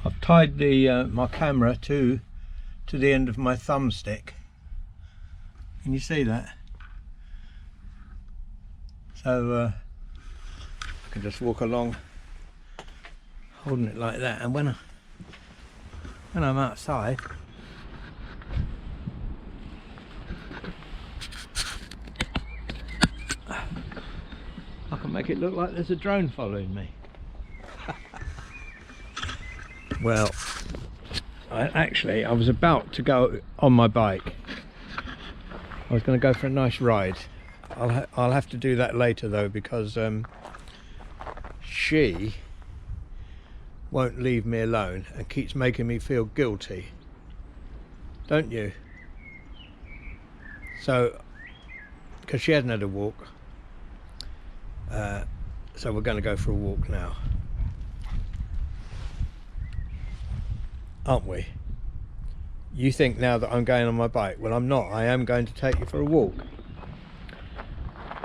I've tied the my camera to the end of my thumbstick. Can you see that? So I can just walk along holding it like that, and when I'm outside, I can make it look like there's a drone following me. Well, I was about to go on my bike. I was going to go for a nice ride. I'll have to do that later though, because she won't leave me alone and keeps making me feel guilty, don't you? So, because she hasn't had a walk, so we're going to go for a walk now, aren't we? You think now that I'm going on my bike? Well, I'm not. I am going to take you for a walk.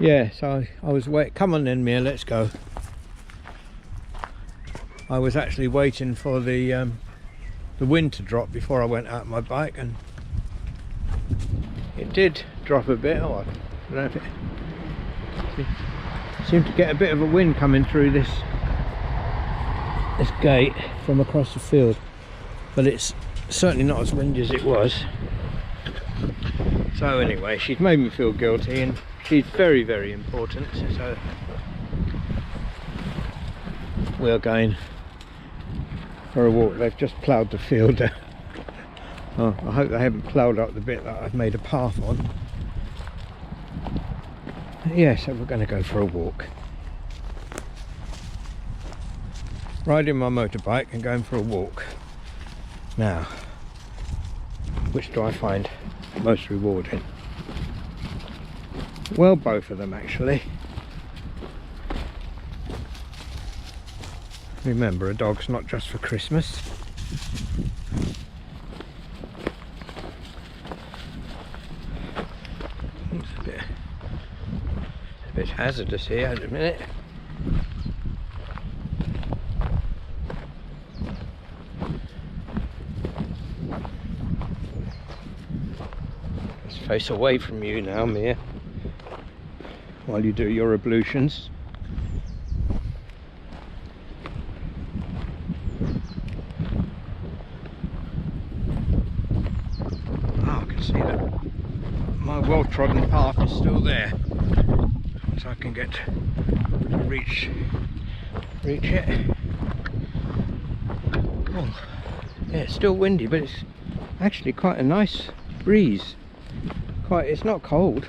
Yeah, so I was waiting. Come on then, Mia, let's go. I was actually waiting for the wind to drop before I went out on my bike, and it did drop a bit. Oh, I don't know if it seemed to get a bit of a wind coming through this gate from across the field, but it's certainly not as windy as it was. So anyway, she's made me feel guilty, and she's very, very important. So we're going for a walk. They've just ploughed the field. Oh, I hope they haven't ploughed up the bit that I've made a path on. Yeah, so we're going to go for a walk. Riding my motorbike and going for a walk. Now, which do I find most rewarding? Well, both of them actually. Remember, a dog's not just for Christmas. It's a bit hazardous here at a minute. Let's face away from you now, Mia, while you do your ablutions. See that my well-trodden path is still there, so I can get to reach it. Oh, yeah, it's still windy, but it's actually quite a nice breeze. It's not cold.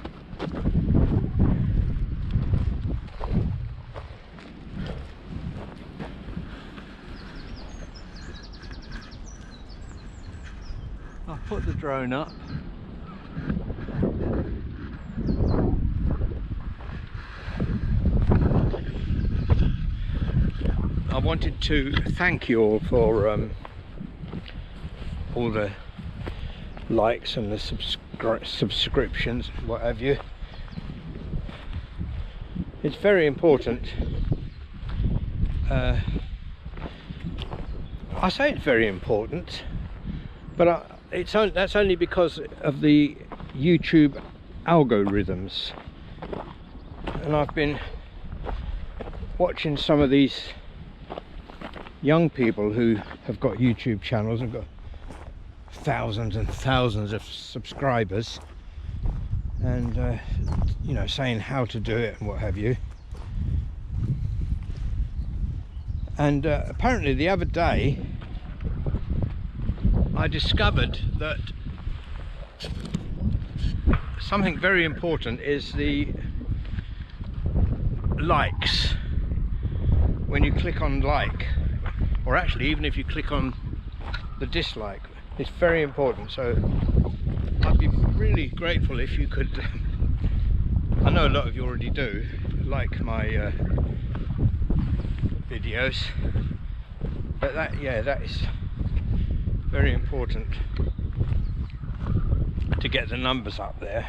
I'll put the drone up. I wanted to thank you all for all the likes and the subscriptions, what have you. It's very important. I say it's very important, but that's only because of the YouTube algorithms, and I've been watching some of these young people who have got YouTube channels and got thousands and thousands of subscribers, and you know, saying how to do it and what have you. And apparently the other day I discovered that something very important is the likes. When you click on like, or actually even if you click on the dislike, it's very important. So I'd be really grateful if you could, I know a lot of you already do, like my videos, but that is very important to get the numbers up there,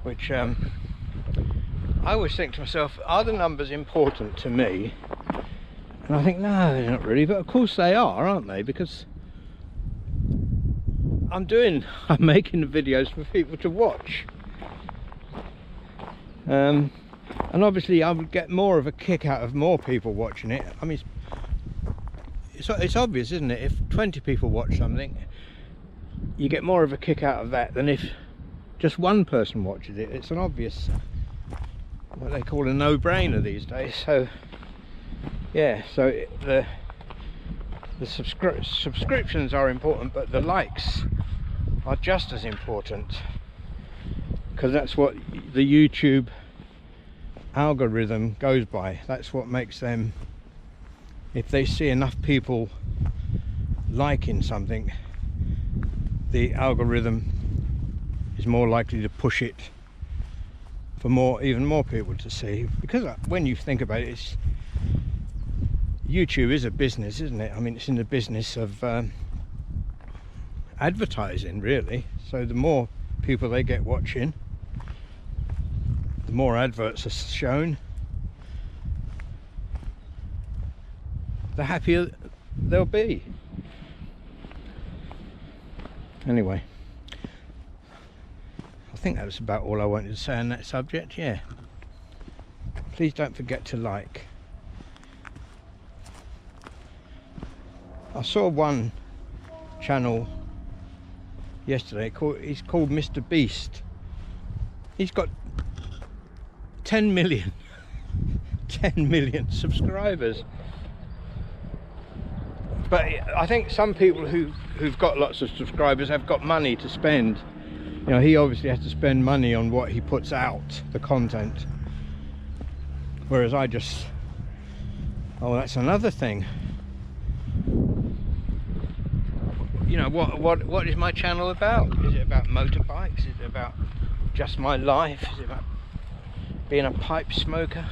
which I always think to myself, are the numbers important to me? And I think, no, they're not really, but of course they are, aren't they? Because I'm making the videos for people to watch. And obviously I would get more of a kick out of more people watching it. I mean, it's obvious, isn't it? If 20 people watch something, you get more of a kick out of that than if just one person watches it. It's an obvious, what they call a no-brainer these days. So yeah, so the subscriptions are important, but the likes are just as important, because that's what the YouTube algorithm goes by. That's what makes them, if they see enough people liking something, the algorithm is more likely to push it for even more people to see. Because when you think about it, YouTube is a business, isn't it? I mean, it's in the business of advertising, really. So the more people they get watching, the more adverts are shown, the happier they'll be. Anyway, I think that was about all I wanted to say on that subject. Yeah, please don't forget to like. I saw one channel yesterday he's called Mr. Beast. He's got 10 million subscribers. But I think some people who've got lots of subscribers have got money to spend. You know, he obviously has to spend money on what he puts out, the content. Whereas I just, oh, that's another thing. You know, what is my channel about? Is it about motorbikes? Is it about just my life? Is it about being a pipe smoker?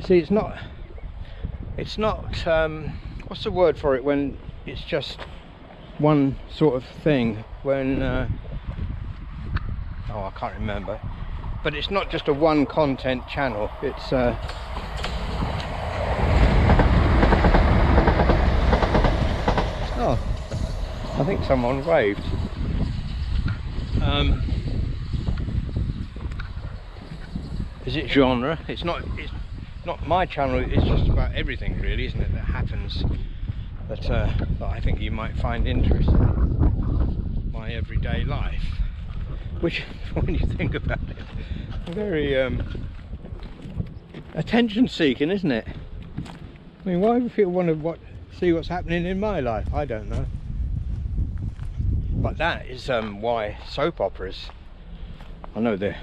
See, it's not what's the word for it when it's just one sort of thing, when oh, I can't remember, but it's not just a one content channel. It's oh, I think someone waved. Is it genre? It's not my channel. It's just about everything, really, isn't it, that happens that I think you might find interesting in my everyday life, which, when you think about it, very attention seeking, isn't it? I mean, why would people want to see what's happening in my life? I don't know. But that is why soap operas, I know they're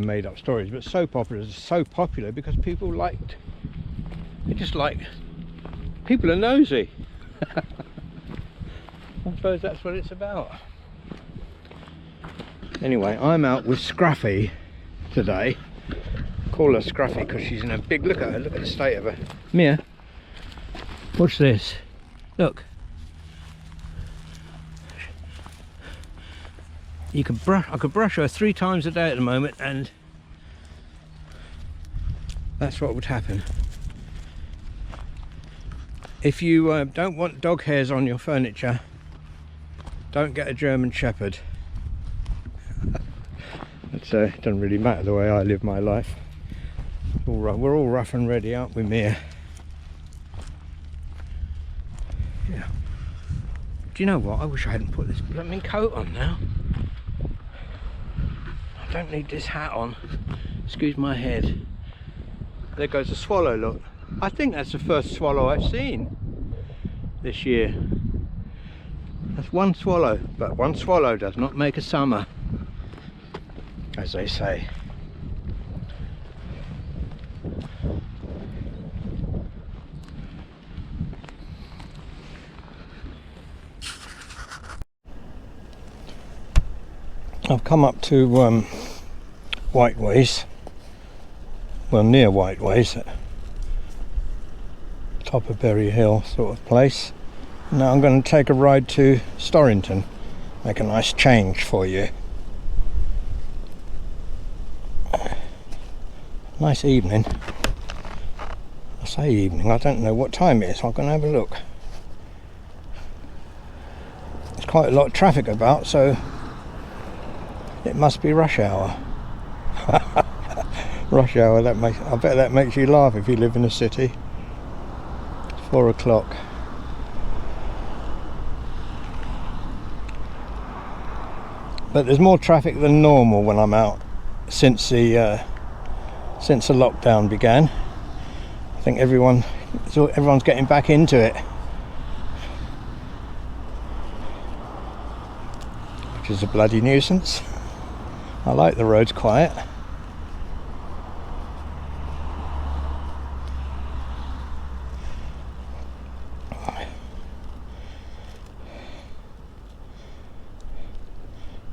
made up stories, but soap operas are so popular because people people are nosy. I suppose that's what it's about. Anyway, I'm out with Scruffy today. Call her Scruffy because she's in a big, look at her, look at the state of her. Mia, watch this, look. I could brush her 3 times a day at the moment, and that's what would happen. If you don't want dog hairs on your furniture, don't get a German Shepherd. It doesn't really matter the way I live my life. We're all rough and ready, aren't we, Mia? Yeah. Do you know what? I wish I hadn't put this blooming coat on now. I don't need this hat on. Excuse my head. There goes a swallow, look. I think that's the first swallow I've seen this year. That's one swallow, but one swallow does not make a summer, as they say. I've come up to Whiteways, well, near Whiteways, at top of Berry Hill sort of place. Now I'm going to take a ride to Storrington, make a nice change for you. Nice evening. I say evening, I don't know what time it is, so I'm going to have a look. There's quite a lot of traffic about, so it must be rush hour. Rush hour, I bet that makes you laugh if you live in a city. It's 4 o'clock. But there's more traffic than normal when I'm out since the lockdown began. I think everyone's getting back into it, which is a bloody nuisance. I like the roads quiet.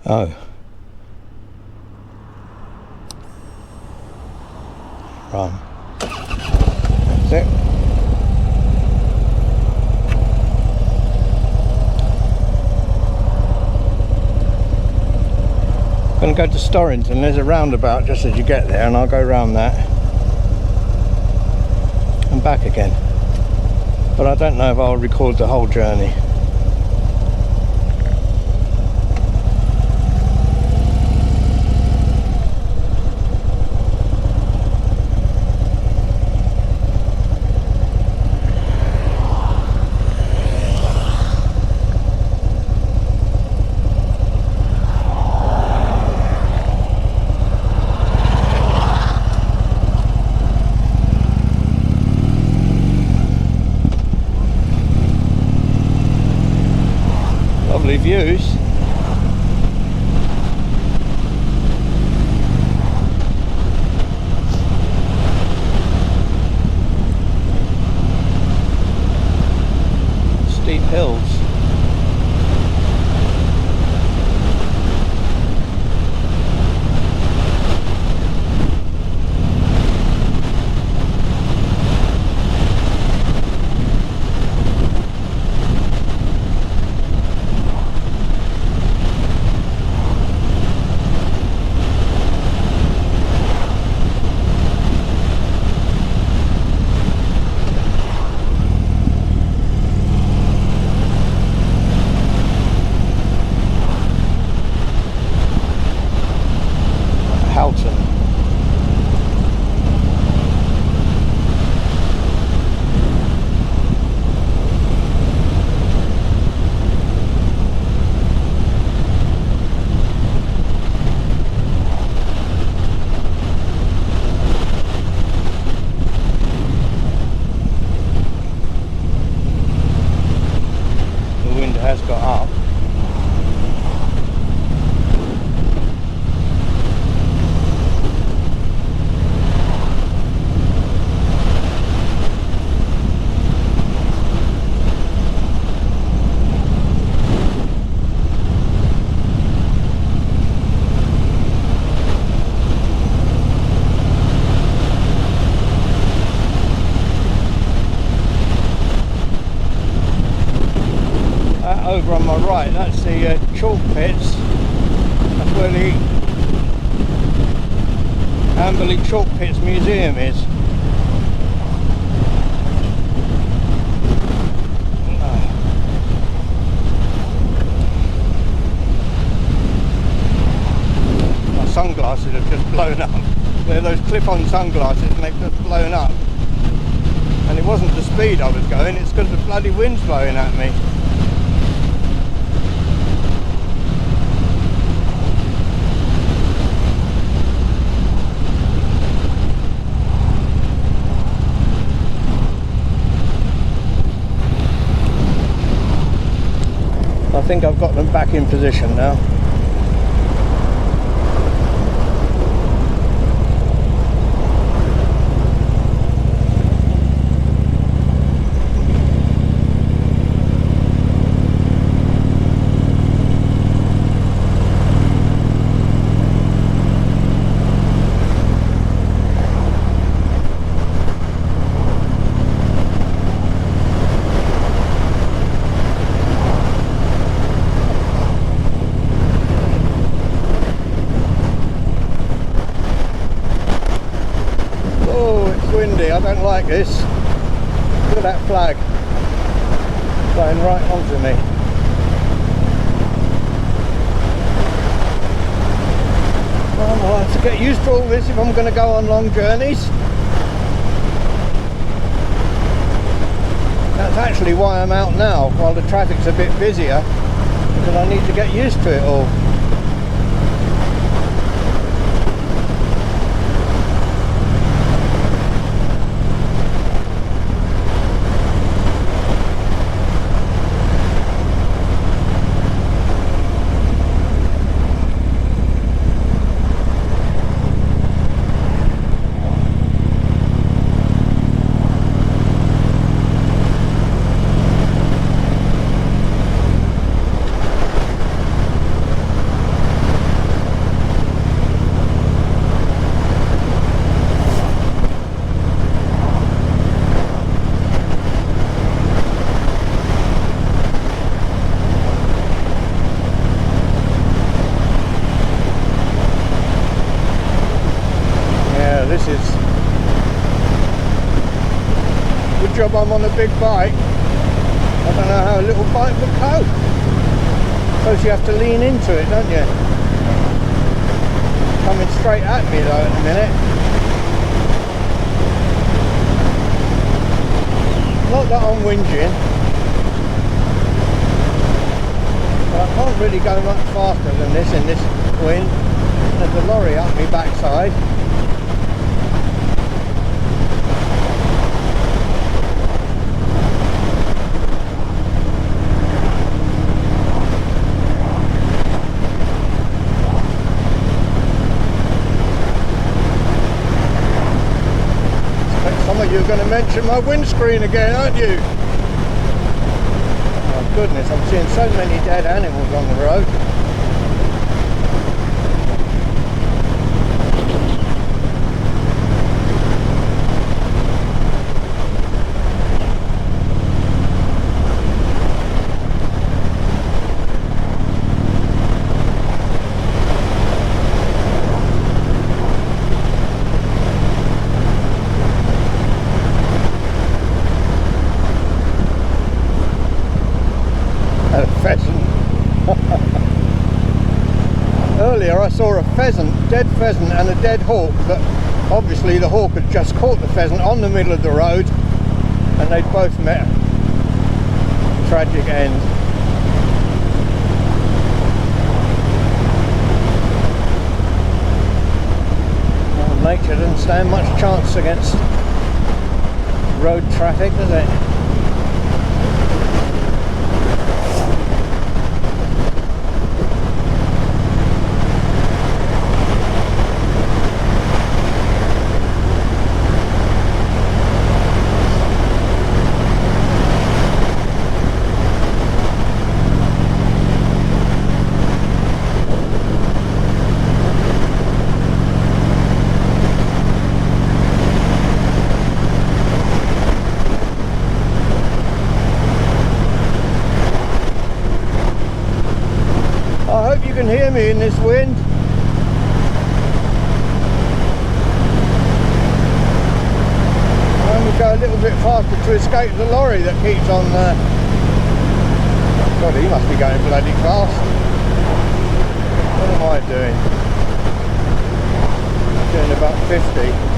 Oh. Run. That's it. I'm going to go to Storrington. There's a roundabout just as you get there, and I'll go round that and back again. But I don't know if I'll record the whole journey. Lovely views. Steep hills. Has got up. Over on my right, that's the chalk pits. That's where the Amberley Chalk Pits Museum is. My sunglasses have just blown up. They're those clip-on sunglasses and they've just blown up. And it wasn't the speed I was going, it's because the bloody wind's blowing at me. I think I've got them back in position now. don't like this. Look at that flag going right onto me. Well, I'll have to get used to all this if I'm going to go on long journeys. That's actually why I'm out now, while the traffic's a bit busier, because I need to get used to it all. This is good job I'm on a big bike. I don't know how a little bike would cope. Suppose you have to lean into it, don't you? Coming straight at me though in a minute. Not that I'm whinging, but I can't really go much faster than this in this wind. There's a lorry up my backside. You're going to mention my windscreen again, aren't you? Oh goodness, I'm seeing so many dead animals on the road. Earlier I saw a pheasant, dead pheasant, and a dead hawk, but obviously the hawk had just caught the pheasant on the middle of the road and they'd both met a tragic end. Well, nature doesn't stand much chance against road traffic, does it? I hope you can hear me in this wind. I'm going to go a little bit faster to escape the lorry that keeps on God, he must be going bloody fast. What am I doing? Doing about 50.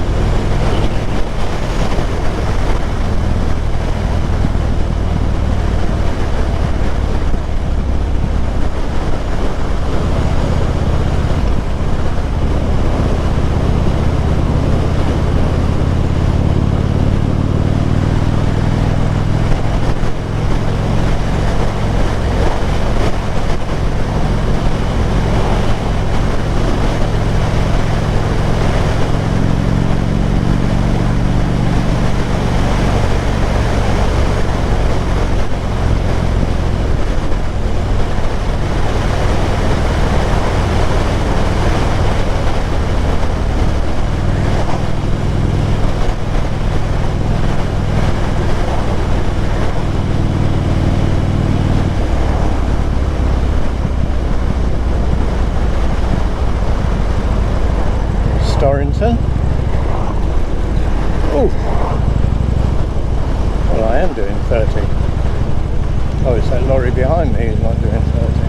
am doing 30. Oh, it's that lorry behind me who's not doing 30.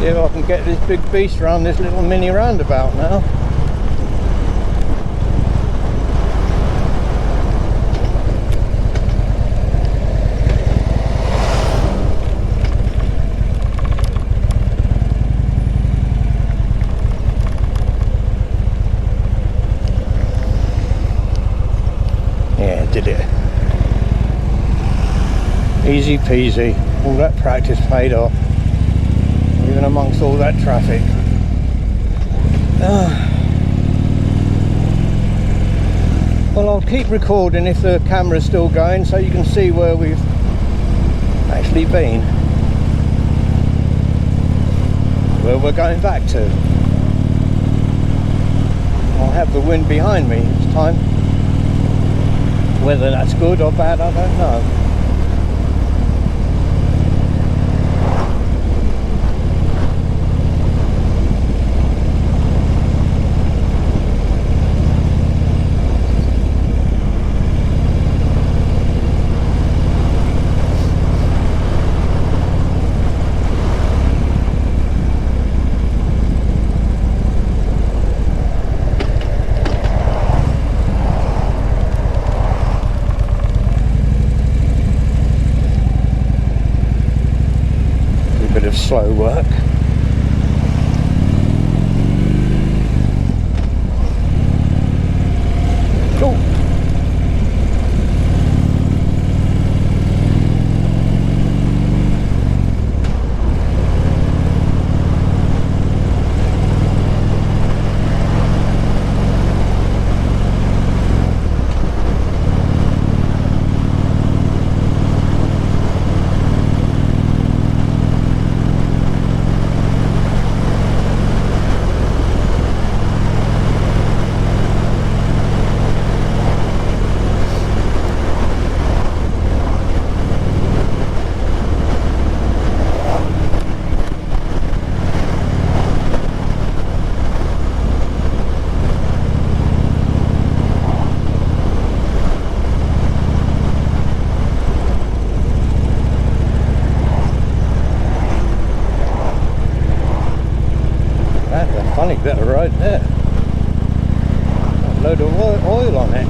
Yeah, I can get this big beast around this little mini roundabout now. Yeah, did it. Easy peasy. All that practice paid off. Even amongst all that traffic. Well, I'll keep recording if the camera's still going so you can see where we've actually been. Where we're going back to. I'll have the wind behind me this time. Whether that's good or bad, I don't know. Slow work. Cool. Funny bit of road there. A load of oil on it.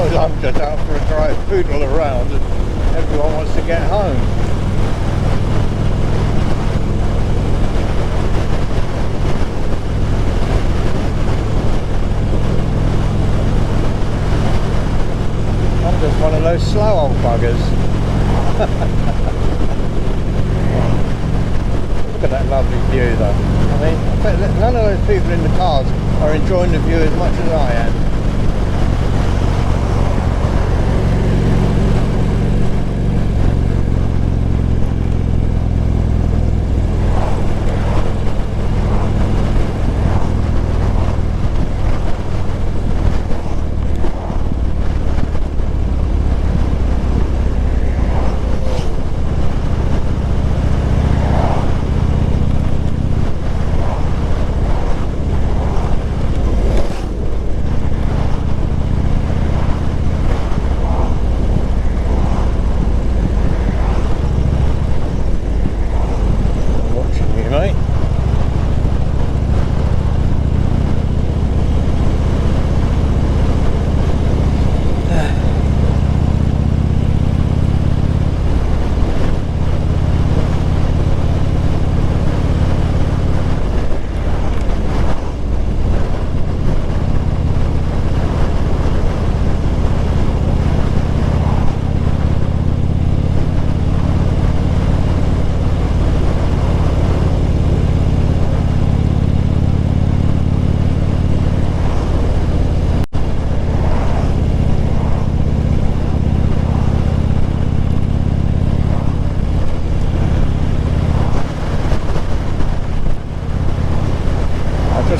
suppose I'm just out for a drive, food all around, and everyone wants to get home. I'm just one of those slow old buggers. Look at that lovely view though. I mean, I bet none of those people in the cars are enjoying the view as much as I am.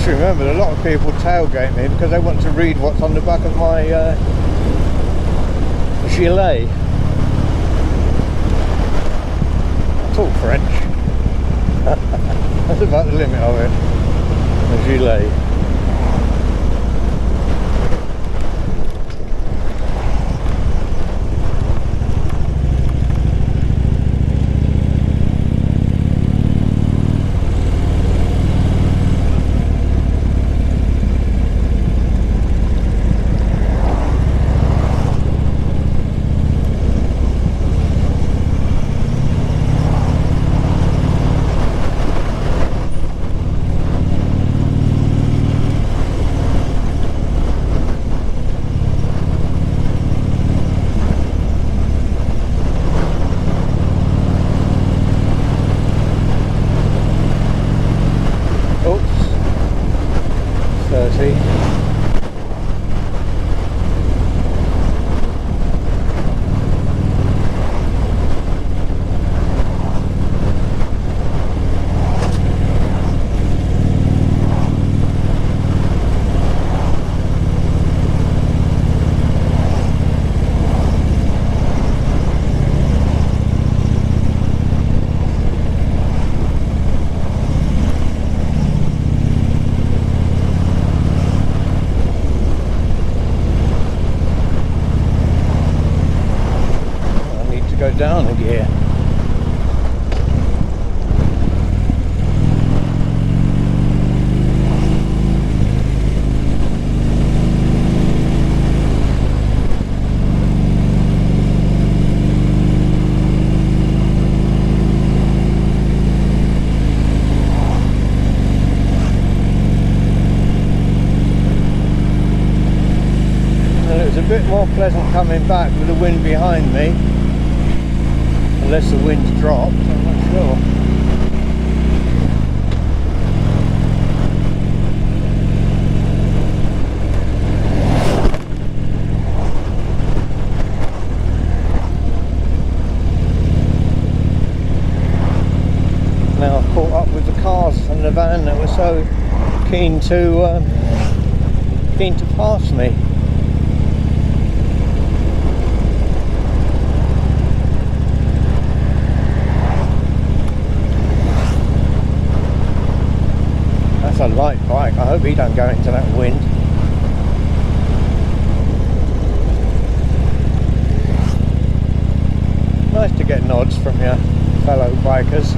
Remember, a lot of people tailgate me because they want to read what's on the back of my gilet. I talk French. That's about the limit of it. A gilet. Down a gear. And it was a bit more pleasant coming back with the wind behind me. Unless the wind's dropped, I'm not sure. Now I've caught up with the cars and the van that were so keen to pass me. A light bike. I hope he don't go into that wind. Nice to get nods from your fellow bikers.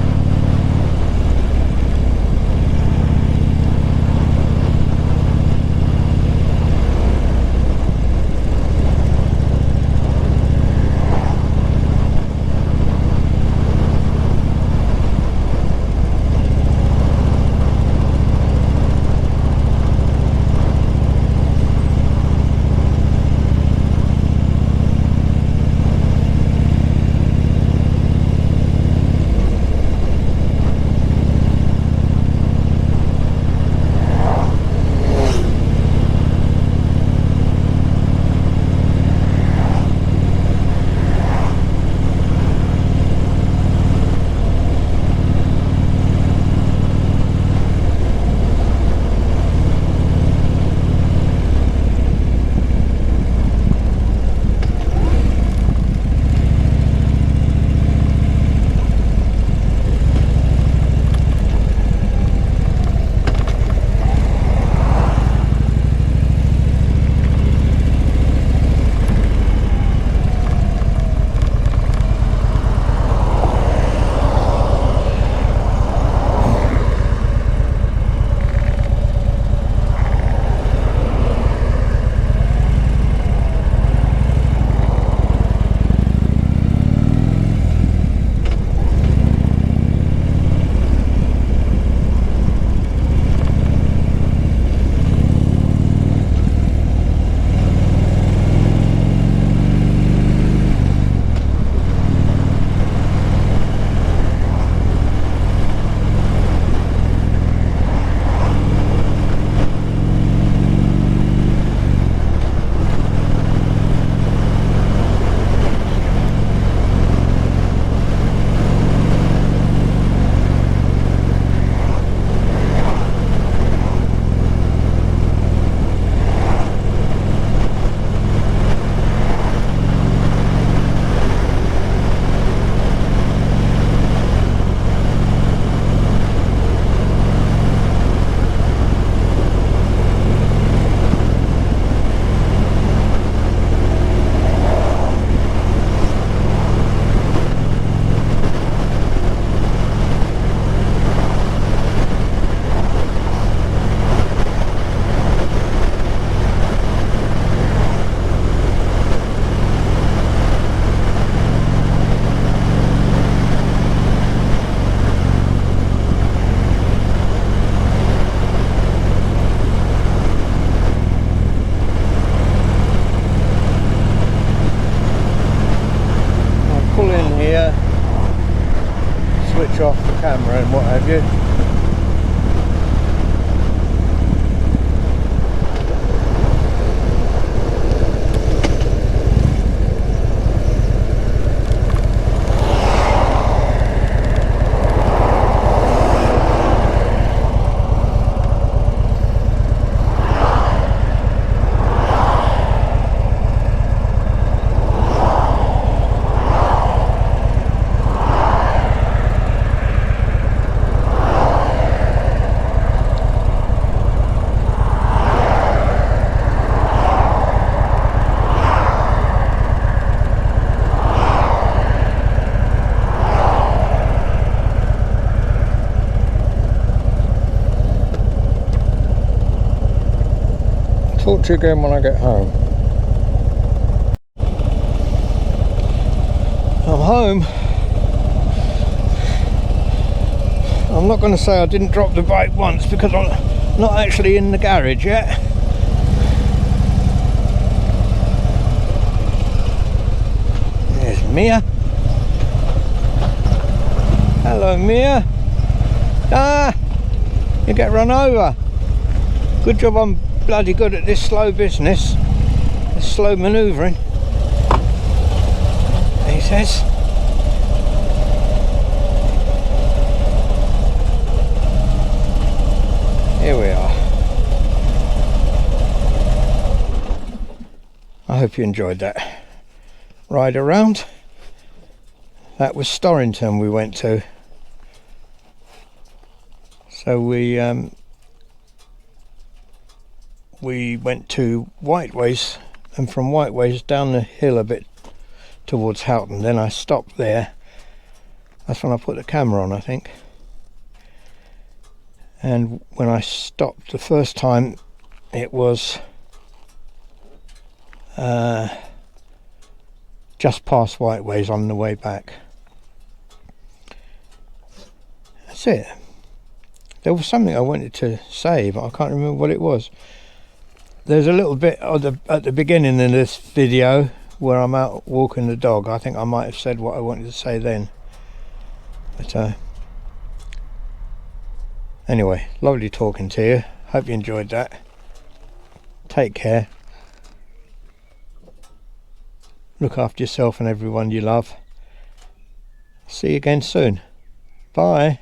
camera and what have you. Talk to you again when I get home. I'm home. I'm not going to say I didn't drop the bike once because I'm not actually in the garage yet. There's Mia. Hello, Mia. Ah, you get run over. Good job I'm bloody good at this slow business, this slow manoeuvring, he says. Here we are. I hope you enjoyed that ride around. That was Storrington we went to. So we went to Whiteways, and from Whiteways down the hill a bit towards Houghton. Then I stopped there. That's when I put the camera on, I think. And when I stopped the first time, it was just past Whiteways on the way back. That's it. There was something I wanted to say, but I can't remember what it was. There's a little bit at the beginning of this video where I'm out walking the dog. I think I might have said what I wanted to say then. But anyway, lovely talking to you. Hope you enjoyed that. Take care. Look after yourself and everyone you love. See you again soon. Bye.